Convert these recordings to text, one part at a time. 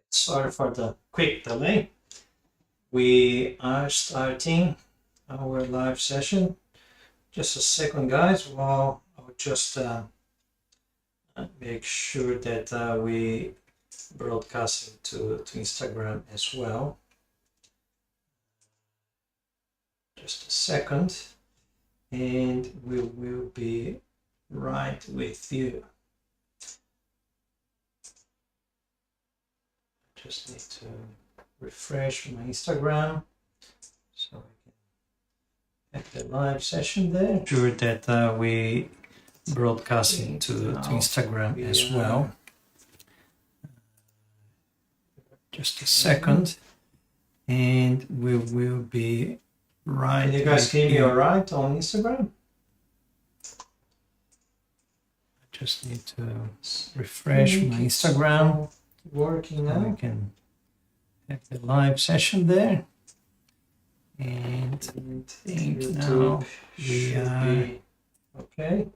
Sorry for the quick delay. We are starting our live session. Just a second, guys, while I'll just make sure that we broadcast it to Instagram as well. Just a second, and we will be right with you. Just need to refresh my Instagram so we can have the live session there. Sure that we broadcast it to Instagram as well. Just a second, and we will be right. Can you guys hear me all right on Instagram? I just need to refresh my Instagram. Working now. We can have the live session there, and I think now we are okay.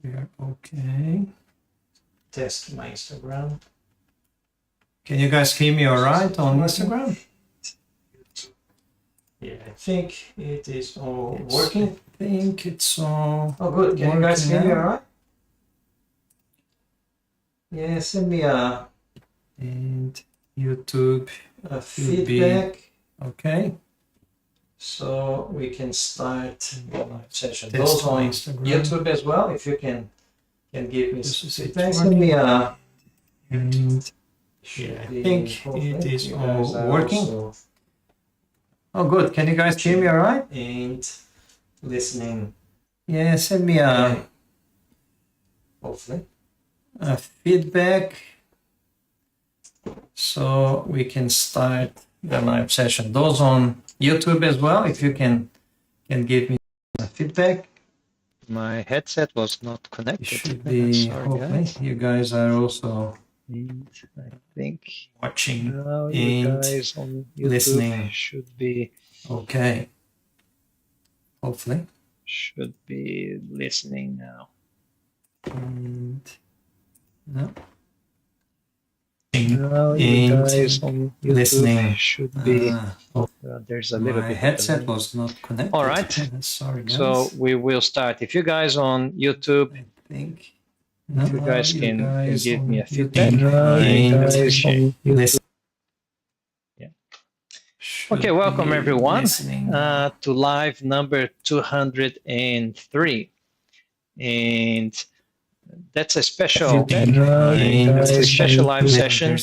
We are okay. Test my Instagram. Can you guys hear me all right on Instagram? Yeah, I think it is all working. I think it's all. Oh, good. Can you guys hear me all right? Yeah, send me a and YouTube feedback. Okay, so we can start the live session. Those on YouTube as well, if you can give me some feedback. Send me a. And yeah, I think it is all working. Oh, good. Can you guys hear me all right? And listening. Yeah, send me a. Hopefully. Feedback so we can start the live session. Those on YouTube as well, if you can give me feedback. My headset was not connected. It should be. Hopefully you guys are also I think watching you guys on YouTube listening. Should be okay. Hopefully should be listening now. And no. You guys on YouTube listening should be. There's a little bit. My headset was not connected. All right. Sorry, guys. So we will start. If you guys on YouTube, I think. If you guys can give me a feedback. Yeah. Okay, welcome everyone to live number 203, and that's a special live session.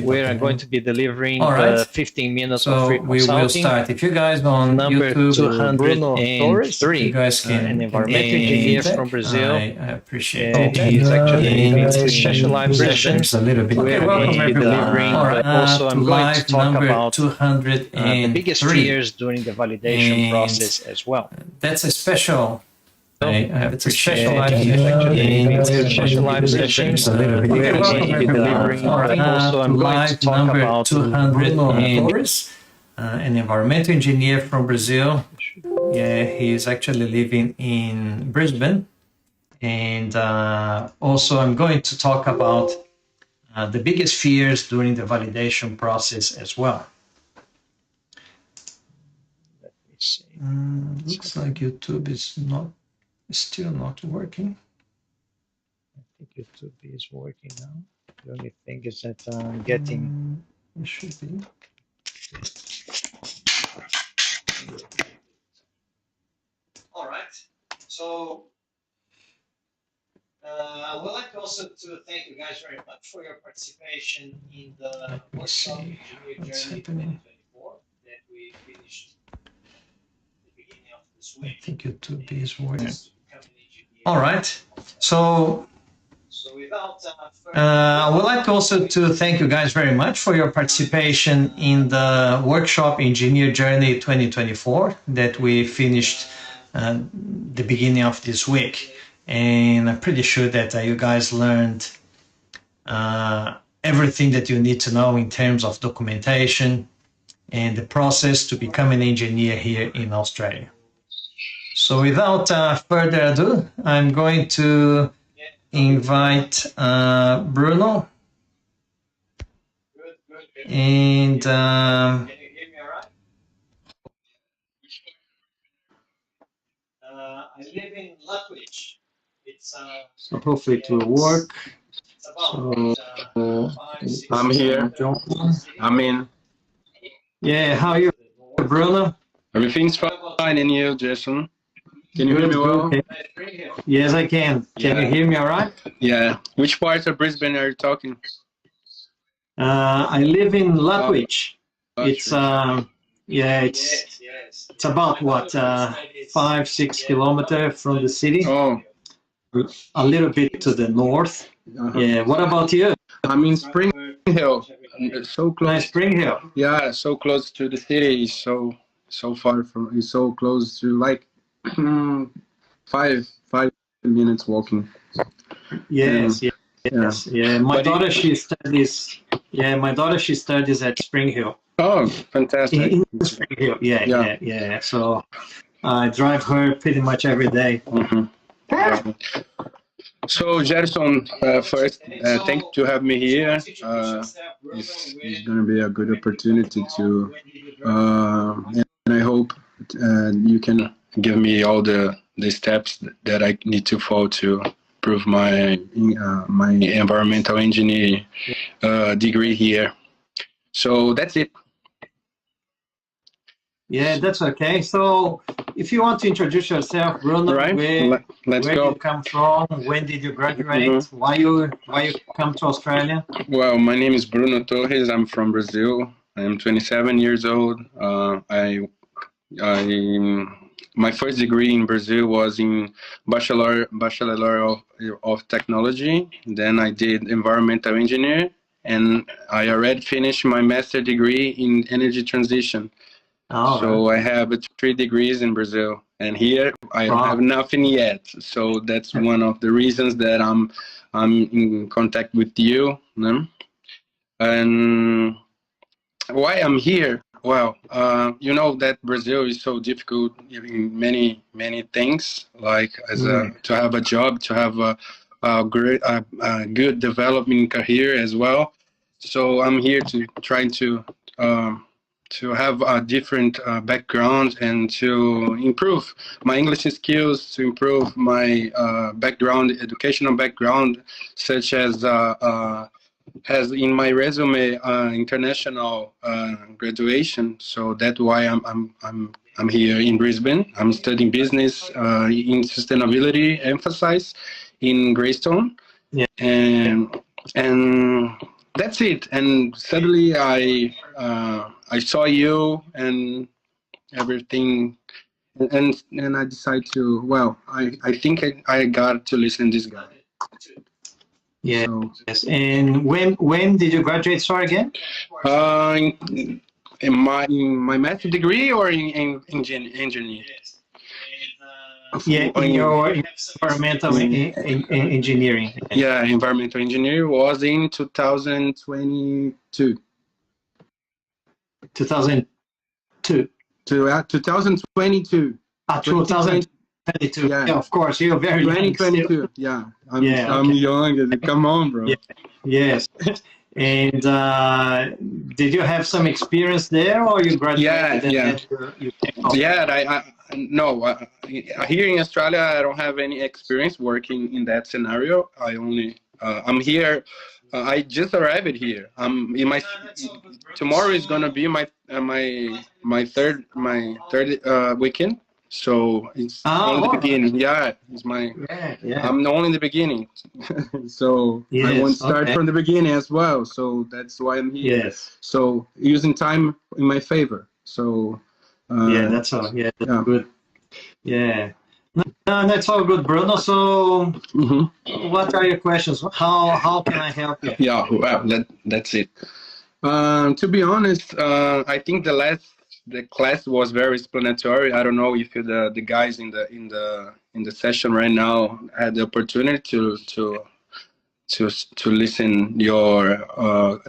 We are going to be delivering 15 minutes of free consulting. We will start. If you guys on number YouTube, Bruno Torres, you guys can an environmental engineer from Brazil. I appreciate it. He's actually leading a special live session. We are going to be delivering, but also I'm going to talk about the biggest fears during the validation process as well. That's a special. It's a special live session. We are going to be delivering. Also, I'm going to talk about Bruno Torres, an environmental engineer from Brazil. Yeah, he is actually living in Brisbane. And also, I'm going to talk about the biggest fears during the validation process as well. Let me see. Looks like YouTube is still not working. I think YouTube is working now. The only thing is that I'm getting. It should be. All right. So I would like also to thank you guys very much for your participation in the workshop Engineer Journey 2024 that we finished at the beginning of this week. I think YouTube is working. All right. So I would like also to thank you guys very much for your participation in the workshop Engineer Journey 2024 that we finished the beginning of this week. And I'm pretty sure that you guys learned everything that you need to know in terms of documentation and the process to become an engineer here in Australia. So without further ado, I'm going to invite Bruno And I live in Lutwich. So hopefully it will work. So I'm here. I'm in. Yeah, how are you, Bruno? Everything's fine in you, Jason. Can you hear me well? Yes, I can. Can you hear me all right? Yeah. Which parts of Brisbane are you talking? I live in Lutwich. It's yeah, it's about what 5-6 kilometers from the city. Oh, a little bit to the north. Yeah. What about you? I'm in Spring Hill. So close. Nice, Spring Hill. Yeah, so close to the city. So far from. It's so close to like 5 minutes walking. Yes, yes, yeah. My But daughter, she studies. Yeah, my daughter, she studies at Spring Hill. Oh, fantastic. In Spring Hill. Yeah. So I drive her pretty much every day. So, Gerson, first, thank you to have me here. It's going to be a good opportunity to, and I hope you can give me all the steps that I need to follow to prove my my environmental engineering degree here. So that's it. Yeah, that's okay. So, if you want to introduce yourself, Bruno, Right. where Let's where go. you come from? When did you graduate? Why you come to Australia? Well, my name is Bruno Torres. I'm from Brazil. I'm 27 years old. My first degree in Brazil was in bachelor of technology. Then I did environmental engineer, and I already finished my master degree in energy transition. So I have 3 degrees in Brazil, and here I don't have nothing yet. So that's one of the reasons that I'm in contact with you. And why I'm here? Well, you know that Brazil is so difficult in many things, like to have a job, to have a good development career as well. So I'm here to try to have a different background and to improve my English skills, to improve my educational background, such as has in my resume international graduation. So that's why I'm here in Brisbane. I'm studying business in sustainability, emphasis in Greystone, and that's it. And suddenly I saw you and everything, and I decided to. Well, I think I got to listen to this guy. Yeah. So, yes. And when did you graduate? Sorry again. In my master degree or in engineering. Yeah, in your environmental engineering. Yeah, environmental engineering was in 2022. 2002. 2022. 2022. Yeah, of course. You're very 2022. Young Yeah, I'm young. Come on, bro. Yes. And did you have some experience there, or you graduated? No. Here in Australia, I don't have any experience working in that scenario. I'm here. I just arrived here. Tomorrow is gonna be my third weekend. So it's only the beginning. Yeah, it's my. I'm only in the beginning. So I want to start from the beginning as well. So that's why I'm here. Yes. So using time in my favor. So. That's all. Yeah, that's good. Yeah. No, that's all good, Bruno. So, what are your questions? How can I help you? Yeah, well, that's it. To be honest, I think the class was very explanatory. I don't know if the guys in the session right now had the opportunity to listen your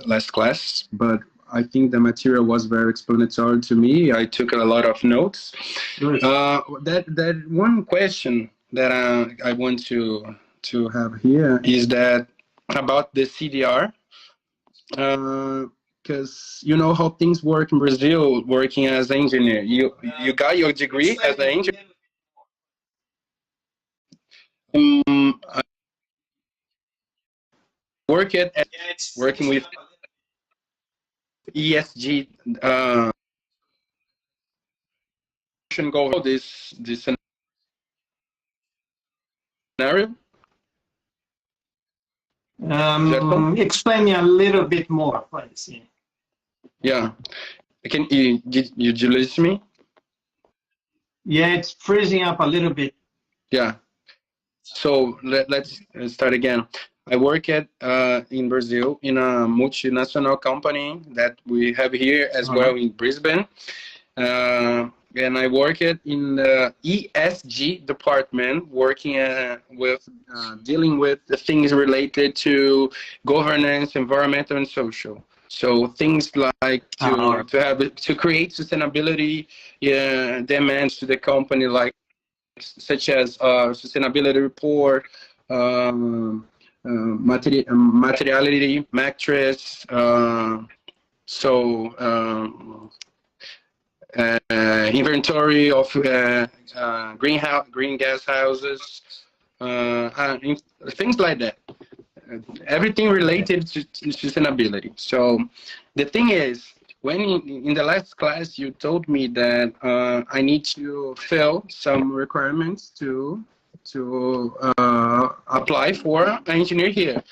last class, but I think the material was very explanatory to me. I took a lot of notes. That one question that I want to have here is that about the CDR. because you know how things work in Brazil, working as an engineer. You got your degree as an engineer. I working with ESG. Go this scenario. Explain me a little bit more, please. Yeah. Did you listen to me? Yeah, it's freezing up a little bit. Yeah. So let's start again. I work in Brazil in a multinational company that we have here as well in Brisbane. And I work in the ESG department, working with dealing with the things related to governance, environmental, and social. So things like to create sustainability demands to the company, like such as sustainability report, materiality matrix, inventory of green gas houses, things like that. Everything related to sustainability. So the thing is, when in the last class you told me that I need to fill some requirements to apply for an engineer here.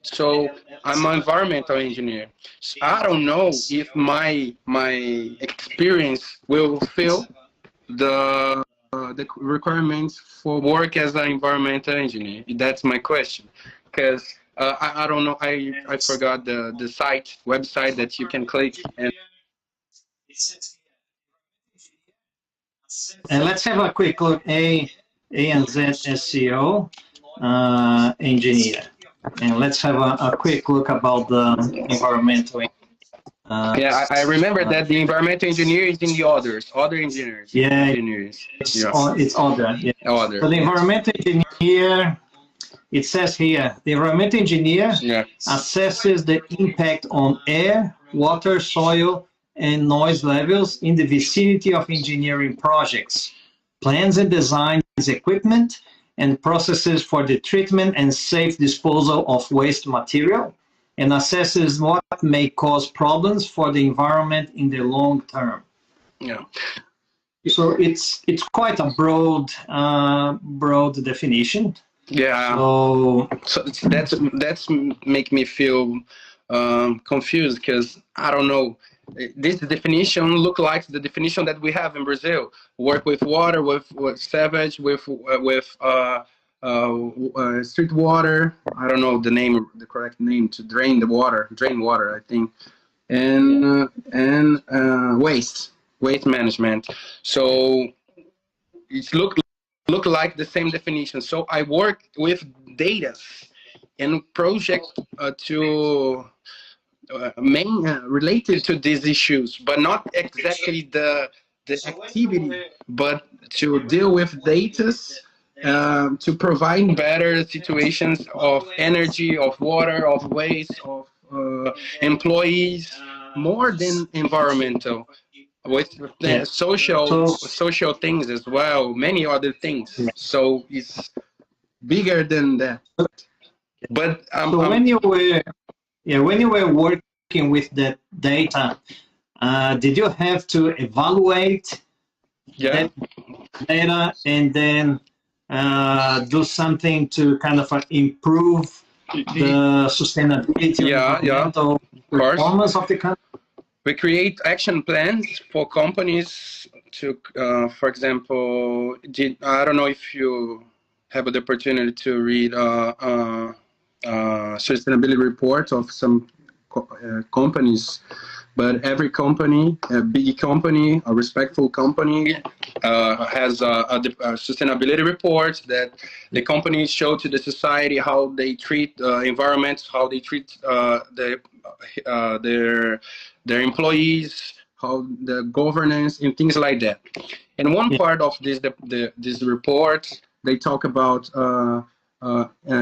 So I'm an environmental engineer. So I don't know if my experience will fill the requirements for work as an environmental engineer. That's my question, because I don't know. I forgot the website that you can click and let's have a quick look. A and Z SEO engineer, and let's have a quick look about the environmental. Yeah, I remember that the environmental engineer is in the other engineers. Yeah, engineers. It's other. Yeah. Other. So the environmental engineer, it says here, the environmental engineer assesses the impact on air, water, soil, and noise levels in the vicinity of engineering projects, plans and designs equipment, and processes for the treatment and safe disposal of waste material, and assesses what may cause problems for the environment in the long term. Yeah. So it's quite a broad definition. Yeah. So that's make me feel confused, because I don't know. This definition look like the definition that we have in Brazil. Work with water, with sewage, with street water. I don't know the correct name to drain water, I think, and waste management. So it's look like the same definition. So I work with data and project to main related to these issues, but not exactly the activity, but to deal with data to provide better situations of energy, of water, of waste, of employees, more than environmental, with the social things as well, many other things. So it's bigger than that. But when you were working with that data, did you have to evaluate that data and then do something to kind of improve the sustainability environmental performance of the company? We create action plans for companies to, for example, I don't know if you have the opportunity to read sustainability reports of some companies, but every company, a big company, a respectful company, has a sustainability report that the companies show to the society how they treat environments, how they treat their employees, how the governance and things like that. And one part of this report, they talk about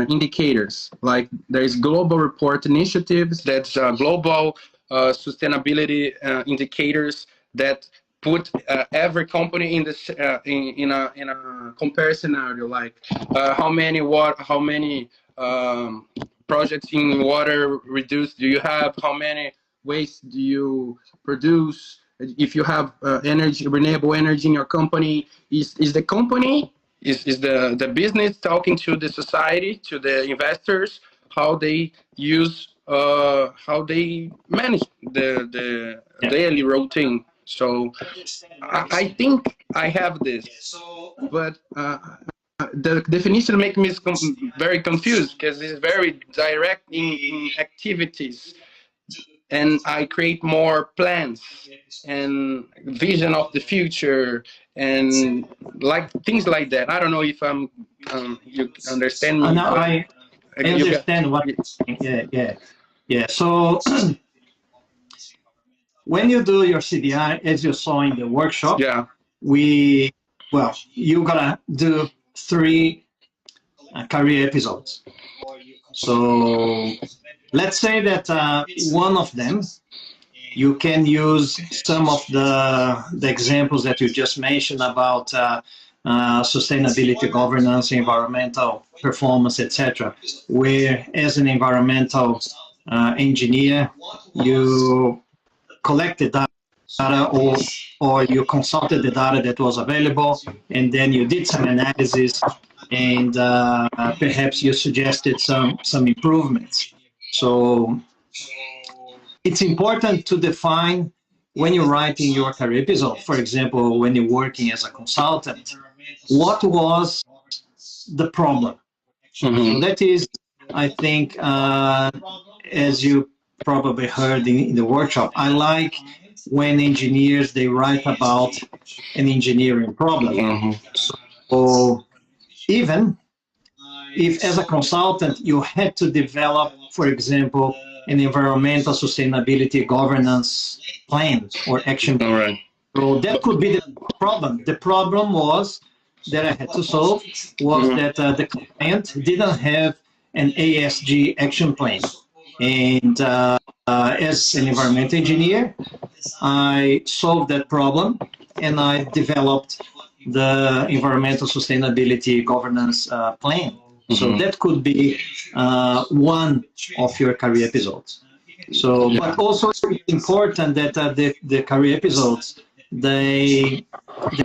indicators, like there's global report initiatives, that's global sustainability indicators that put every company in this in a comparison scenario, like how many projects in water reduced do you have, how many waste do you produce, if you have renewable energy in your company. Is the company, is the business talking to the society, to the investors, how they use how they manage the daily routine. So I think I have this, but the definition makes me very confused because it's very direct in activities, and I create more plans and vision of the future and like things like that. I don't know if you understand me. No, I understand what. Yeah. So when you do your CDI, as you saw in the workshop, you gotta do 3 career episodes. So let's say that one of them, you can use some of the examples that you just mentioned about sustainability, governance, environmental performance, etc. Where, as an environmental engineer, you collected data or you consulted the data that was available, and then you did some analysis, and perhaps you suggested some improvements. So it's important to define, when you're writing your career episode, for example, when you're working as a consultant, what was the problem? So that is, I think, as you probably heard in the workshop, I like when engineers, they write about an engineering problem. So even if as a consultant you had to develop, for example, an environmental sustainability governance plan or action plan. So that could be the problem. The problem was that I had to solve was that the client didn't have an ASG action plan. And as an environmental engineer, I solved that problem and I developed the environmental sustainability governance plan. So that could be one of your career episodes. So, but also it's important that the career episodes, they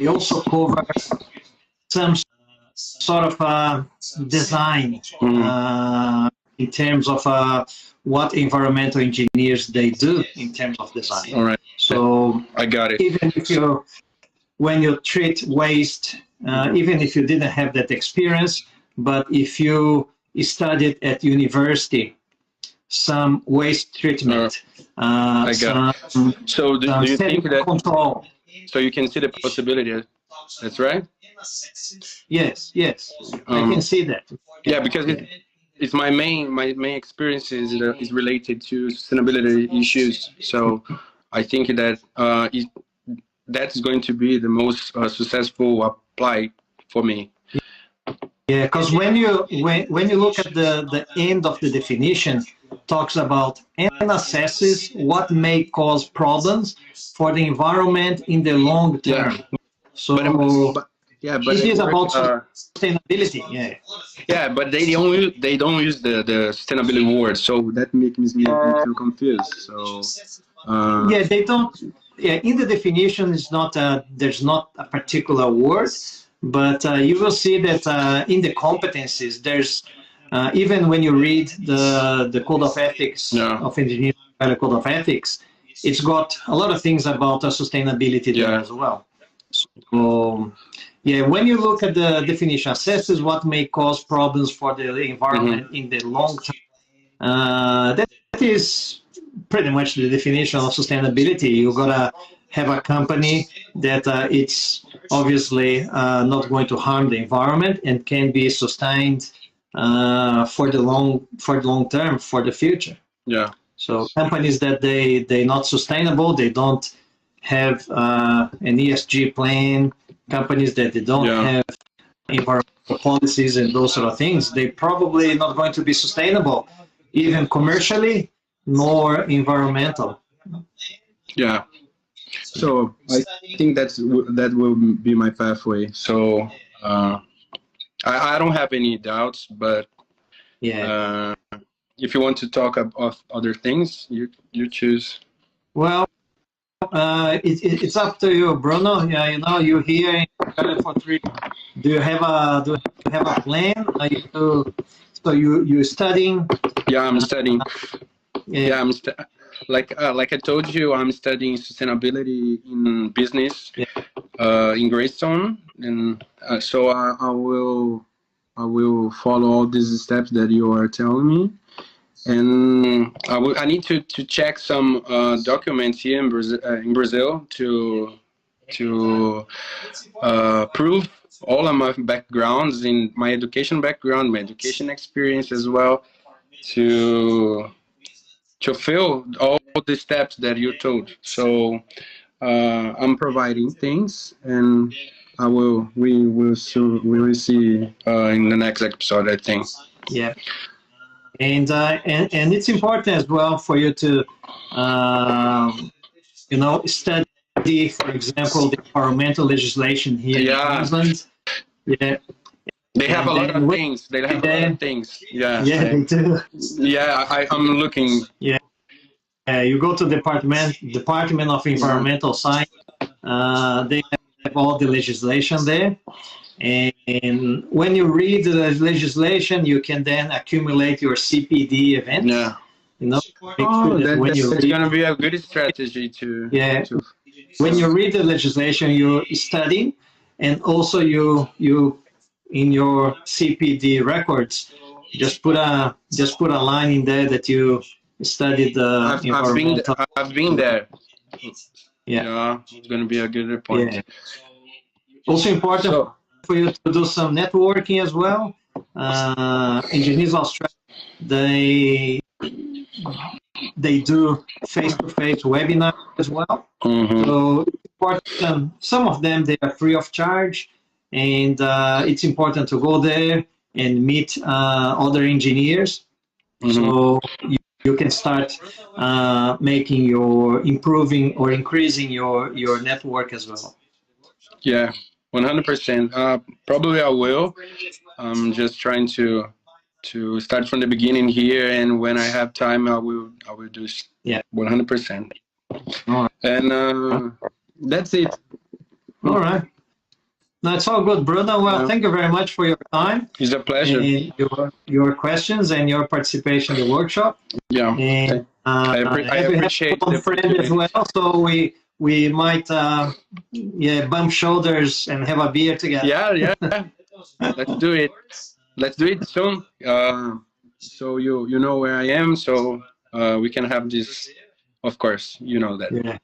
also cover some sort of design in terms of what environmental engineers they do in terms of design. All right. So I got it. Even if when you treat waste, even if you didn't have that experience, but if you studied at university some waste treatment, I got it. So do you think that control? So you can see the possibility. That's right. Yes, I can see that. Yeah, because it's my main experience is related to sustainability issues. So I think that that's going to be the most successful apply for me. Yeah, because when you look at the end of the definition, talks about and assesses what may cause problems for the environment in the long term. So but it is about sustainability. Yeah, but they don't use the sustainability word, so that makes me feel confused. So yeah, they don't. Yeah, in the definition, it's not there's not a particular word, but you will see that in the competencies, there's even when you read the Code of Ethics of Engineering, Code of Ethics, it's got a lot of things about sustainability there as well. So yeah, when you look at the definition, assesses what may cause problems for the environment in the long term. That is pretty much the definition of sustainability. You gotta have a company that it's obviously not going to harm the environment and can be sustained for the long term, for the future. Yeah. So companies that they're not sustainable, they don't have an ESG plan. Companies that they don't have environmental policies and those sort of things, they probably not going to be sustainable, even commercially nor environmental. Yeah. So I think that will be my pathway. So I don't have any doubts, but if you want to talk of other things, you choose. Well, it's up to you, Bruno. Yeah, you know, you're here in Australia for 3. Do you have a plan? So you're studying? Yeah, I'm studying. Yeah, I'm like I told you, I'm studying sustainability in business in Greystone, and so I will follow all these steps that you are telling me, and I need to check some documents here in Brazil to prove all of my backgrounds in my education background, my education experience as well, to fill all the steps that you told. So I'm providing things, and we will see in the next episode, I think. yeah. And it's important as well for you to you know, study, for example, the environmental legislation here in Queensland. Yeah. They have a lot of things. They have a lot of things. Yeah. Yeah, they do. Yeah, I'm looking. Yeah. You go to Department of Environmental Science. They have all the legislation there. And when you read the legislation, you can then accumulate your CPD event. Yeah. You know, that's going to be a good strategy to. Yeah. When you read the legislation, you study, and also you in your CPD records, just put a line in there that you studied the environmental. I've been there. Yeah, it's going to be a good point. Yeah. Also important for you to do some networking as well. Engineers Australia, they do face-to-face webinars as well. Mm-hmm. So it's important. Some of them, they are free of charge, and it's important to go there and meet other engineers. Mm-hmm. So you can start improving or increasing your network as well. Yeah, 100%. Probably I will. I'm just trying to start from the beginning here, and when I have time, I will do 100%. All right. And that's it. All right. That's all good, Bruno. Well, thank you very much for your time. It's a pleasure. And your questions and your participation in the workshop. Yeah. And I appreciate the friend as well. So we might bump shoulders and have a beer together. Yeah. Let's do it. Let's do it soon. So you know where I am. So we can have this. Of course, you know that. Yeah.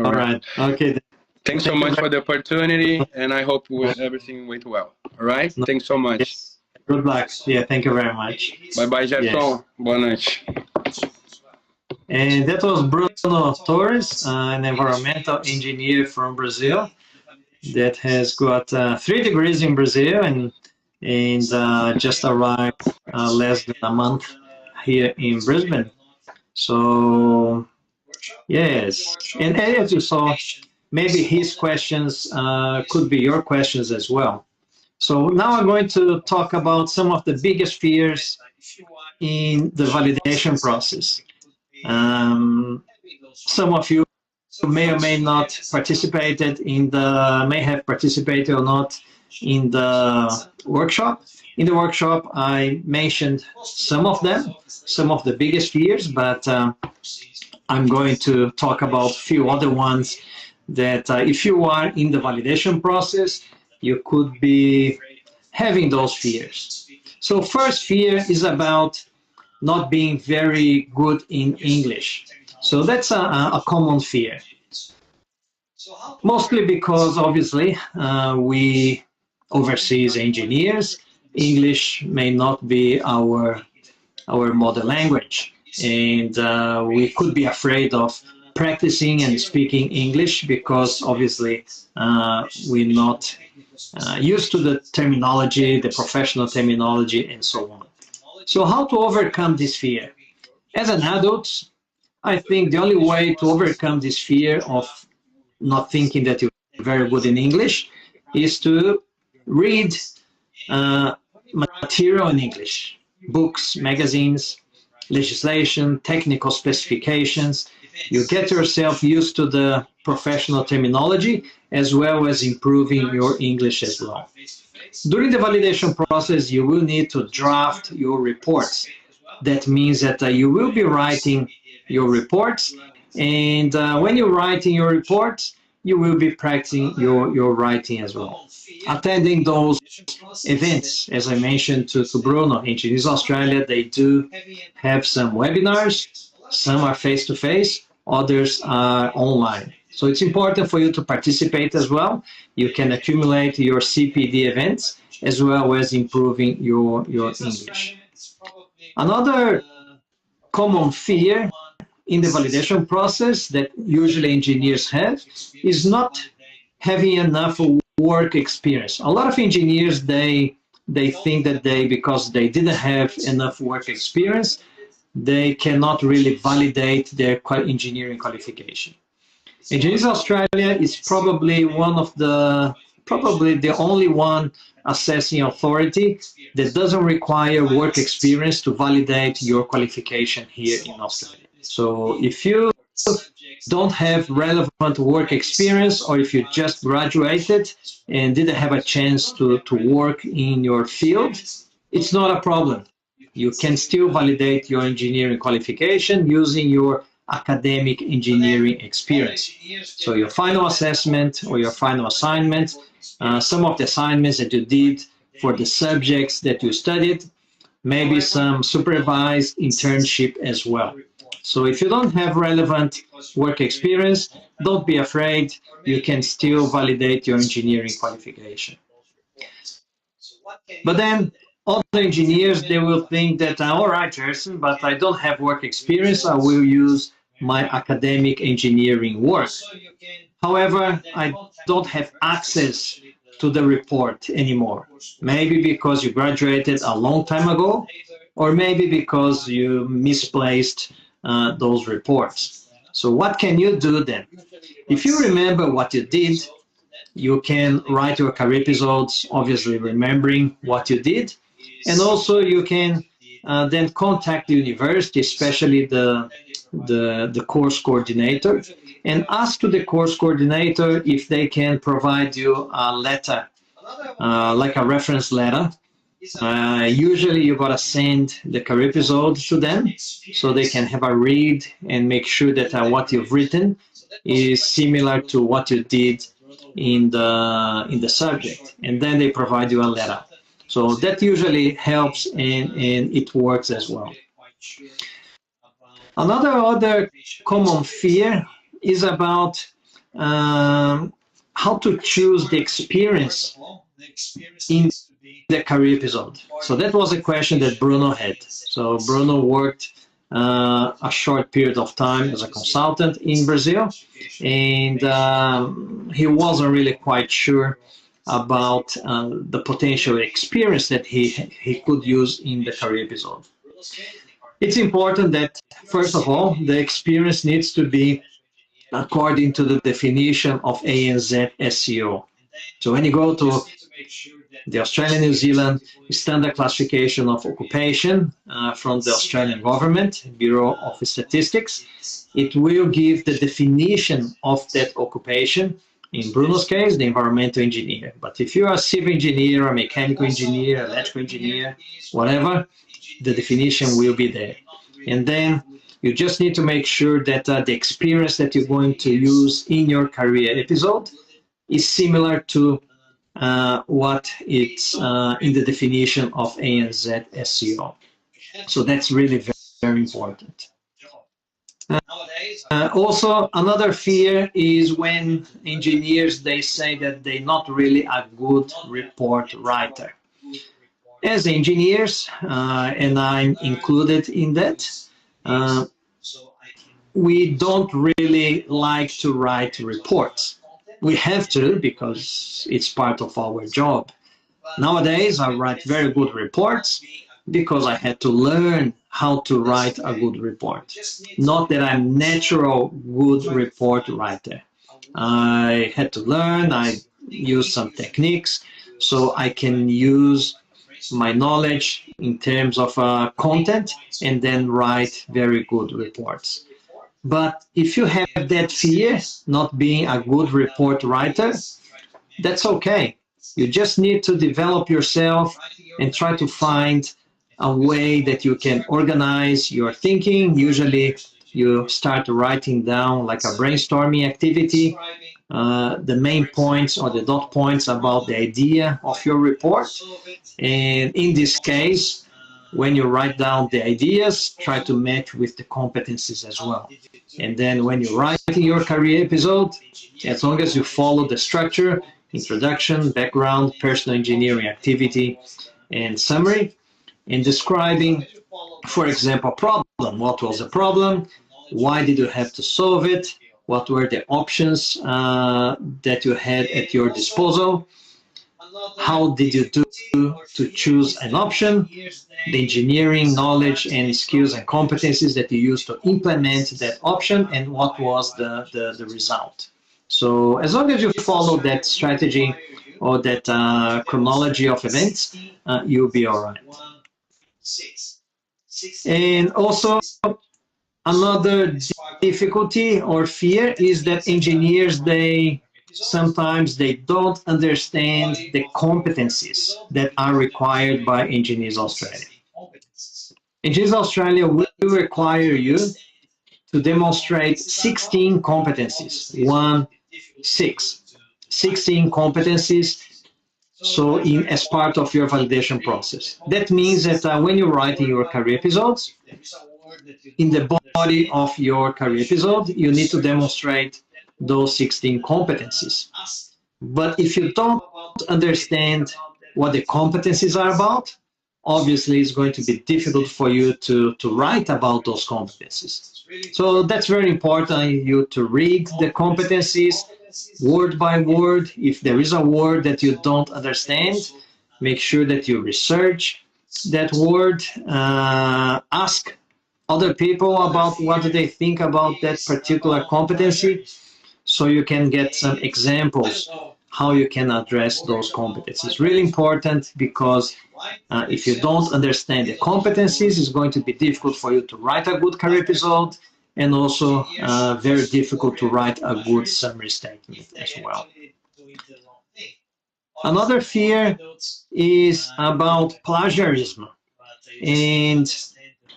All right. Okay. Thanks so much for the opportunity, and I hope everything went well. All right? Thanks so much. Yes. Good luck. Yeah, thank you very much. Bye-bye, Gerson. Yes. Boa noite. And that was Bruno Torres, an environmental engineer from Brazil that has got 3 degrees in Brazil and just arrived less than a month here in Brisbane. So, yes. And as you saw, maybe his questions could be your questions as well. So now I'm going to talk about some of the biggest fears in the validation process. Some of you may or may not participated may have participated or not in the workshop. In the workshop, I mentioned some of them, some of the biggest fears, but I'm going to talk about a few other ones that if you are in the validation process, you could be having those fears. So first fear is about not being very good in English. So that's a common fear. Mostly because obviously we overseas engineers, English may not be our mother language. And we could be afraid of practicing and speaking English because obviously we're not used to the terminology, the professional terminology, and so on. So how to overcome this fear? As an adult, I think the only way to overcome this fear of not thinking that you're very good in English is to read material in English, books, magazines, legislation, technical specifications. You get yourself used to the professional terminology as well as improving your English as well. During the validation process, you will need to draft your reports. That means that you will be writing your reports, and when you're writing your reports, you will be practicing your writing as well. Attending those events, as I mentioned to Bruno, Engineers Australia, they do have some webinars. Some are face-to-face, others are online. So it's important for you to participate as well. You can accumulate your CPD events as well as improving your English. Another common fear in the validation process that usually engineers have is not having enough work experience. A lot of engineers, they think that because they didn't have enough work experience, they cannot really validate their engineering qualification. Engineers Australia is probably the only one assessing authority that doesn't require work experience to validate your qualification here in Australia. So if you don't have relevant work experience, or if you just graduated and didn't have a chance to work in your field, it's not a problem. You can still validate your engineering qualification using your academic engineering experience. So your final assessment or your final assignment, some of the assignments that you did for the subjects that you studied, maybe some supervised internship as well. So if you don't have relevant work experience, don't be afraid. You can still validate your engineering qualification. But then other engineers, they will think that, all right, Gerson, but I don't have work experience. I will use my academic engineering work. However, I don't have access to the report anymore. Maybe because you graduated a long time ago, or maybe because you misplaced those reports. So what can you do then? If you remember what you did, you can write your career episodes, obviously remembering what you did. And also you can then contact the university, especially the course coordinator, and ask to the course coordinator if they can provide you a letter, like a reference letter. Usually you gotta send the career episode to them so they can have a read and make sure that what you've written is similar to what you did in the subject, and then they provide you a letter. So that usually helps, and it works as well. Other common fear is about how to choose the experience in the career episode. So that was a question that Bruno had. So Bruno worked a short period of time as a consultant in Brazil, and he wasn't really quite sure about the potential experience that he could use in the career episode. It's important that, first of all, the experience needs to be according to the definition of ANZ SEO. So when you go to the Australian-New Zealand Standard Classification of Occupation from the Australian Government, Bureau of Statistics, it will give the definition of that occupation. In Bruno's case, the environmental engineer. But if you are a civil engineer, a mechanical engineer, electrical engineer, whatever, the definition will be there. And then you just need to make sure that the experience that you're going to use in your career episode is similar to what it's in the definition of ANZ SEO. So that's really very, very important. Also, another fear is when engineers, they say that they're not really a good report writer. As engineers, and I'm included in that, we don't really like to write reports. We have to because it's part of our job. Nowadays, I write very good reports, because I had to learn how to write a good report. Not that I'm natural good report writer. I had to learn, I used some techniques so I can use my knowledge in terms of content and then write very good reports. But if you have that fear, not being a good report writer, that's okay. You just need to develop yourself and try to find a way that you can organize your thinking. Usually you start writing down like a brainstorming activity, the main points or the dot points about the idea of your report. And in this case, when you write down the ideas, try to match with the competencies as well. And then when you write your career episode, as long as you follow the structure, introduction, background, personal engineering activity, and summary, and describing, for example, problem. What was the problem? Why did you have to solve it? What were the options that you had at your disposal? How did you do to choose an option? The engineering knowledge and skills and competencies that you used to implement that option, and what was the result. So as long as you follow that strategy or that chronology of events, you'll be all right. And also, another difficulty or fear is that engineers, sometimes they don't understand the competencies that are required by Engineers Australia. Engineers Australia will require you to demonstrate 16 competencies, 16 competencies, so as part of your validation process. That means that when you write in your career episodes, in the body of your career episode, you need to demonstrate those 16 competencies. But if you don't understand what the competencies are about, obviously it's going to be difficult for you to write about those competencies. So that's very important, you to read the competencies word by word. If there is a word that you don't understand, make sure that you research that word, ask other people about what do they think about that particular competency, so you can get some examples how you can address those competencies. Really important, because if you don't understand the competencies, it's going to be difficult for you to write a good career episode, and also very difficult to write a good summary statement as well. Another fear is about plagiarism. And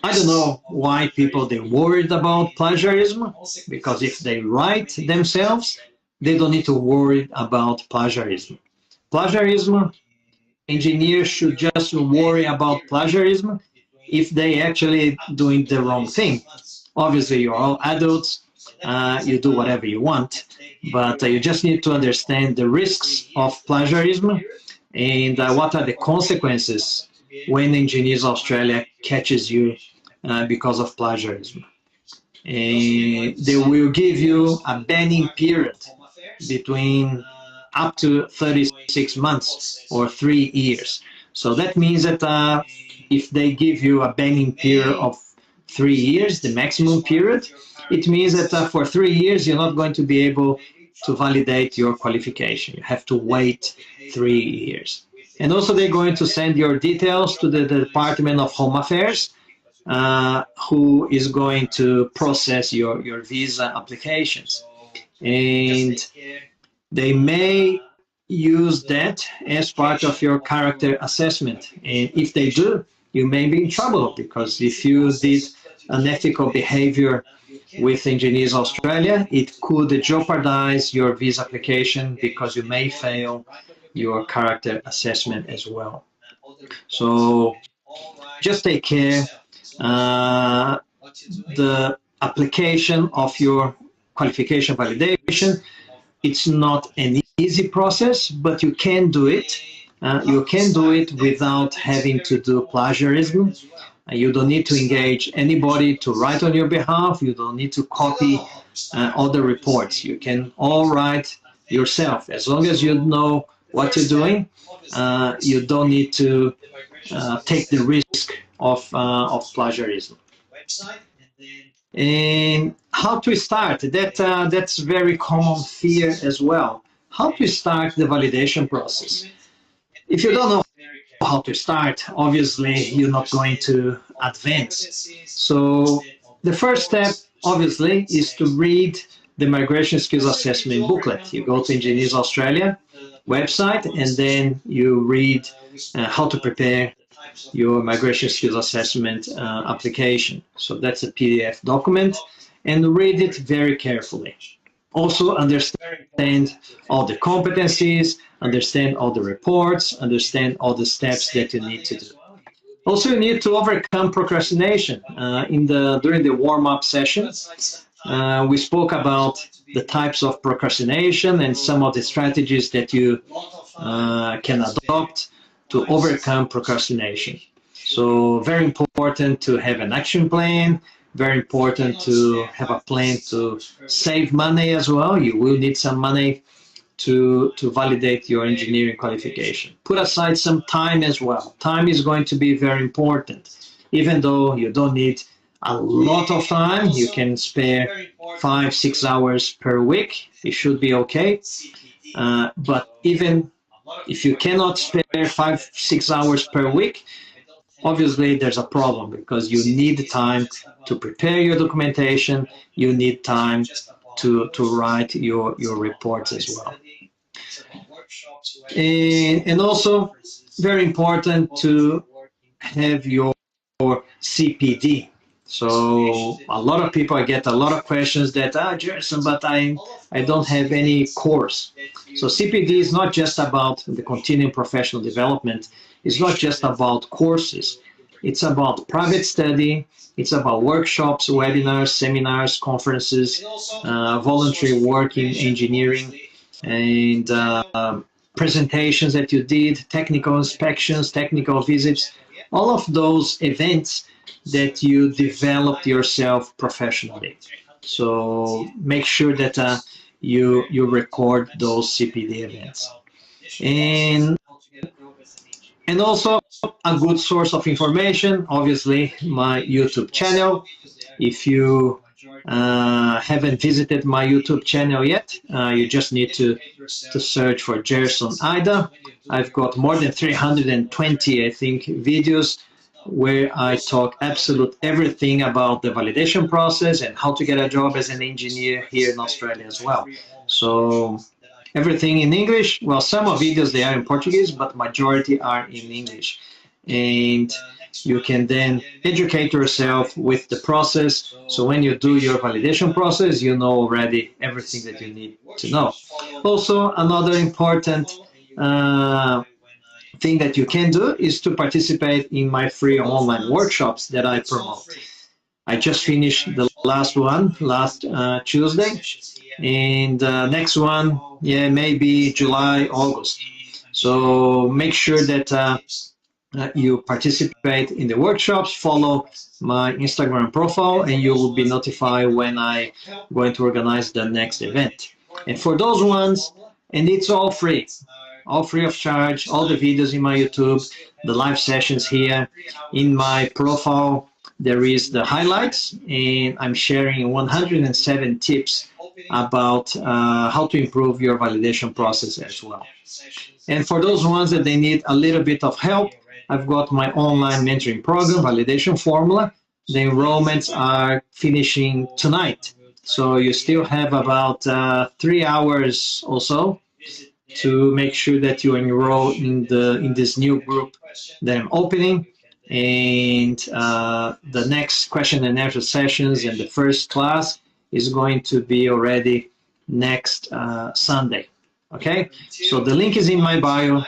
I don't know why people, they're worried about plagiarism, because if they write themselves, they don't need to worry about plagiarism. Plagiarism, engineers should just worry about plagiarism if they actually doing the wrong thing. Obviously, you're all adults, you do whatever you want, but you just need to understand the risks of plagiarism and what are the consequences when Engineers Australia catches you because of plagiarism. They will give you a banning period between up to 36 months or 3 years. So that means that if they give you a banning period of 3 years, the maximum period, it means that for 3 years you're not going to be able to validate your qualification. You have to wait 3 years. And also they're going to send your details to the Department of Home Affairs, who is going to process your visa applications. And they may use that as part of your character assessment. And if they do, you may be in trouble, because if you did unethical behavior with Engineers Australia, it could jeopardize your visa application, because you may fail your character assessment as well. So just take care. The application of your qualification validation, it's not an easy process, but you can do it. You can do it without having to do plagiarism. You don't need to engage anybody to write on your behalf. You don't need to copy other reports. You can all write yourself. As long as you know what you're doing, you don't need to take the risk of plagiarism. And how to start? That's very common fear as well. How to start the validation process? If you don't know how to start, obviously you're not going to advance. So the first step, obviously, is to read the Migration Skills Assessment booklet. You go to Engineers Australia website and then you read how to prepare your Migration Skills Assessment application. So that's a PDF document, and read it very carefully. Also understand all the competencies, understand all the reports, understand all the steps that you need to do. Also, you need to overcome procrastination. During the warm-up session, we spoke about the types of procrastination and some of the strategies that you can adopt to overcome procrastination. So very important to have an action plan, very important to have a plan to save money as well. You will need some money to validate your engineering qualification. Put aside some time as well. Time is going to be very important. Even though you don't need a lot of time, you can spare 5-6 hours per week. It should be okay. But even if you cannot spare 5-6 hours per week, obviously there's a problem, because you need time to prepare your documentation, you need time to write your reports as well. And also, very important to have your CPD. So a lot of people, I get a lot of questions that, Gerson, but I don't have any course. So CPD is not just about the continuing professional development. It's not just about courses. It's about private study. It's about workshops, webinars, seminars, conferences, voluntary work in engineering, and presentations that you did, technical inspections, technical visits, all of those events that you developed yourself professionally. So make sure that you record those CPD events. And also a good source of information, obviously, my YouTube channel. If you haven't visited my YouTube channel yet, you just need to search for Gerson Ida. I've got more than 320, I think, videos where I talk absolute everything about the validation process and how to get a job as an engineer here in Australia as well. So everything in English. Well, some of videos, they are in Portuguese, but majority are in English. And you can then educate yourself with the process. So when you do your validation process, you know already everything that you need to know. Also, another important thing that you can do is to participate in my free online workshops that I promote. I just finished the last one last Tuesday, and next one, yeah, maybe July, August. So make sure that you participate in the workshops, follow my Instagram profile, and you will be notified when I'm going to organize the next event. And for those ones, and it's all free of charge, all the videos in my YouTube, the live sessions here. In my profile, there is the highlights, and I'm sharing 107 tips about how to improve your validation process as well. And for those ones that they need a little bit of help, I've got my online mentoring program, Validation Formula. The enrollments are finishing tonight. So you still have about 3 hours or so to make sure that you enroll in this new group that I'm opening. And the next question and answer sessions and the first class is going to be already next Sunday. Okay, so the link is in my bio,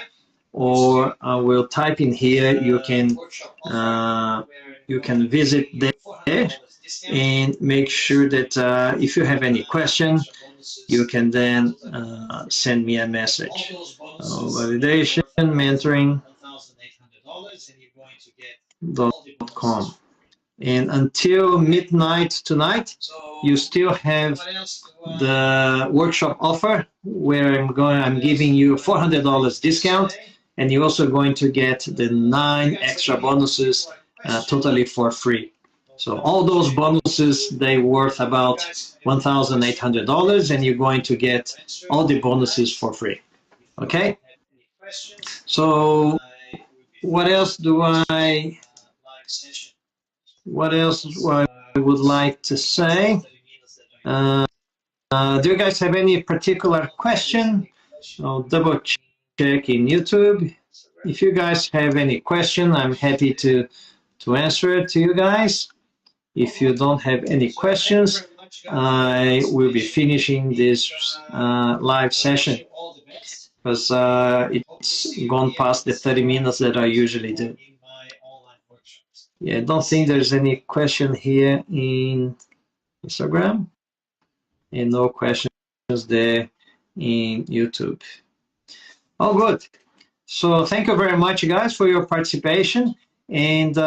or I will type in here. You can visit there and make sure that if you have any question, you can then send me a message. Validation mentoring.com. And until midnight tonight, you still have the workshop offer where I'm giving you $400 discount, and you're also going to get the 9 extra bonuses totally for free. So all those bonuses, they worth about $1,800, and you're going to get all the bonuses for free. Okay? So what else do I would like to say? Do you guys have any particular question? I'll double check in YouTube. If you guys have any question, I'm happy to answer it to you guys. If you don't have any questions, I will be finishing this live session because it's gone past the 30 minutes that I usually do. Yeah, I don't think there's any question here in Instagram and no questions there in YouTube. Oh, good. So thank you very much, guys, for your participation, and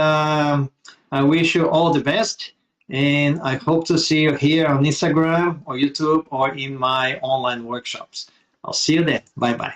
I wish you all the best, and I hope to see you here on Instagram or YouTube or in my online workshops. I'll see you then. Bye-bye.